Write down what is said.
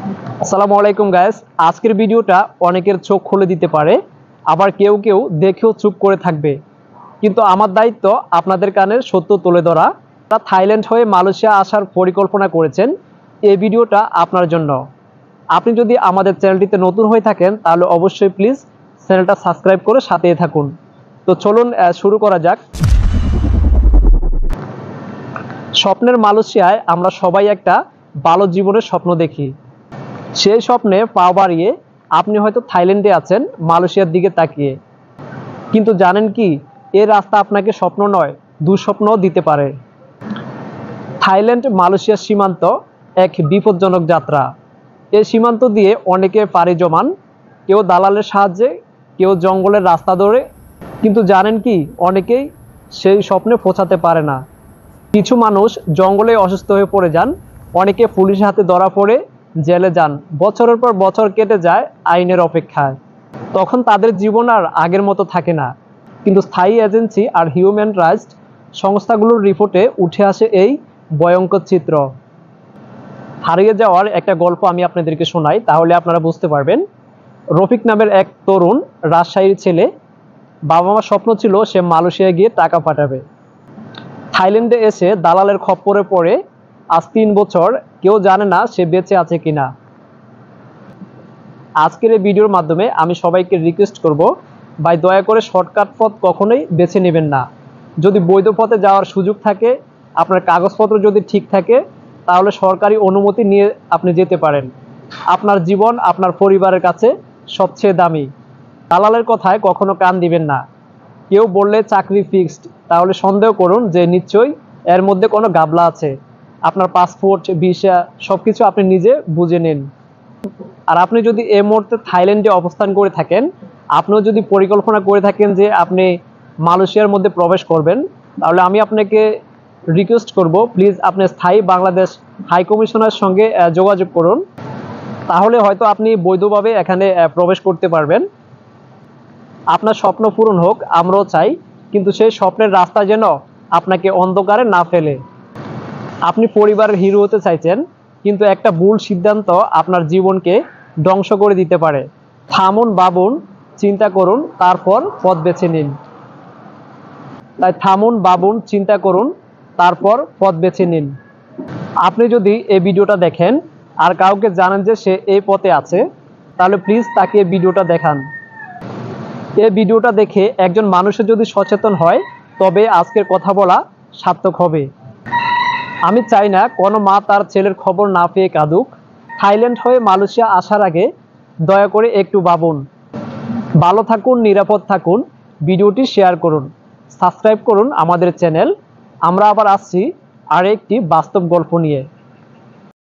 আসসালামু আলাইকুম গাইস। আজকের ভিডিওটা অনেকের চোখ খুলে দিতে পারে, আবার কেউ কেউ দেখেও চুপ করে থাকবে, কিন্তু আমার দায়িত্ব আপনাদের কানে সত্য তুলে ধরা। তারা থাইল্যান্ড হয়ে মালয়েশিয়া আসার পরিকল্পনা করেছেন, এই ভিডিওটা আপনার জন্য। আপনি যদি আমাদের চ্যানেলটিতে নতুন হয়ে থাকেন তাহলে অবশ্যই প্লিজ চ্যানেলটা সাবস্ক্রাইব করে সাথেই থাকুন। তো চলুন শুরু করা যাক। স্বপ্নের মালয়েশিয়ায় আমরা সবাই একটা ভালো জীবনের স্বপ্ন দেখি। সেই স্বপ্নে পা বাড়িয়ে আপনি হয়তো থাইল্যান্ডে আছেন মালয়েশিয়ার দিকে তাকিয়ে, কিন্তু জানেন কি, এই রাস্তা আপনাকে স্বপ্ন নয়, দুঃস্বপ্নও দিতে পারে। থাইল্যান্ড মালয়েশিয়ার সীমান্ত এক বিপজ্জনক যাত্রা। এই সীমান্ত দিয়ে অনেকে পাড়ি জমান, কেউ দালালের সাহায্যে, কেউ জঙ্গলের রাস্তা ধরে, কিন্তু জানেন কি, অনেকেই সেই স্বপ্নে পৌঁছাতে পারে না। কিছু মানুষ জঙ্গলে অসুস্থ হয়ে পড়ে যান, অনেকে পুলিশের হাতে ধরা পড়ে জেলে যান, বছরের পর বছর কেটে যায় আইনের অপেক্ষায়। তখন তাদের জীবন আর আগের মতো থাকে না, কিন্তু স্থায়ী এজেন্সি আর হিউম্যান রাইটস সংস্থাগুলোর রিপোর্টে উঠে আসে এই ভয়ঙ্কর চিত্র। হারিয়ে যাওয়ার একটা গল্প আমি আপনাদেরকে শোনাই, তাহলে আপনারা বুঝতে পারবেন। রফিক নামের এক তরুণ রাজশাহীর ছেলে। বাবা মার স্বপ্ন ছিল সে মালয়েশিয়ায় গিয়ে টাকা পাঠাবে। থাইল্যান্ডে এসে দালালের খপ্পরে পড়ে আজ 3 বছর, কেউ জানে না সে বেঁচে আছে কিনা। আজকের এই ভিডিওর মাধ্যমে আমি সবাইকে রিকোয়েস্ট করব, ভাই দয়া করে শর্টকাট পথ কখনোই বেছে নেবেন না। যদি বৈধ পথে যাওয়ার সুযোগ থাকে, আপনার কাগজপত্র যদি ঠিক থাকে, তাহলে সরকারি অনুমতি নিয়ে আপনি যেতে পারেন। আপনার জীবন আপনার পরিবারের কাছে সবচেয়ে দামি। দালালের কথায় কখনো কান দিবেন না। কেউ বললে চাকরি ফিক্সড, তাহলে সন্দেহ করুন যে নিশ্চয়ই এর মধ্যে কোনো গাবলা আছে। আপনার পাসপোর্ট, ভিসা সবকিছু আপনি নিজে বুঝে নিন। আর আপনি যদি এই মুহূর্তে থাইল্যান্ডে অবস্থান করে থাকেন, আপনিও যদি পরিকল্পনা করে থাকেন যে আপনি মালয়েশিয়ার মধ্যে প্রবেশ করবেন, তাহলে আমি আপনাকে রিকোয়েস্ট করব, প্লিজ আপনি স্থায়ী বাংলাদেশ হাই কমিশনার সঙ্গে যোগাযোগ করুন। তাহলে হয়তো আপনি বৈধভাবে এখানে প্রবেশ করতে পারবেন। আপনার স্বপ্ন পূরণ হোক, আমরাও চাই, কিন্তু সেই স্বপ্নের রাস্তা যেন আপনাকে অন্ধকারে না ফেলে। আপনি পরিবারের হিরো হতে চাইছেন, কিন্তু একটা ভুল সিদ্ধান্ত আপনার জীবনকে ধ্বংস করে দিতে পারে। থামুন, ভাবুন, চিন্তা করুন, তারপর পথ বেছে নিন। তাই থামুন, ভাবুন, চিন্তা করুন, তারপর পথ বেছে নিন। আপনি যদি এই ভিডিওটা দেখেন আর কাউকে জানেন যে সে এই পথে আছে, তাহলে প্লিজ তাকে এই ভিডিওটা দেখান। এই ভিডিওটা দেখে একজন মানুষের যদি সচেতন হয়, তবে আজকের কথা বলা সার্থক হবে। আমি চাই না কোনো মা তার ছেলের খবর না পেয়ে কাঁদুক। থাইল্যান্ড হয়ে মালয়েশিয়া আসার আগে দয়া করে একটু ভাবুন। ভালো থাকুন, নিরাপদ থাকুন। ভিডিওটি শেয়ার করুন, সাবস্ক্রাইব করুন আমাদের চ্যানেল। আমরা আবার আসছি আর একটি বাস্তব গল্প নিয়ে।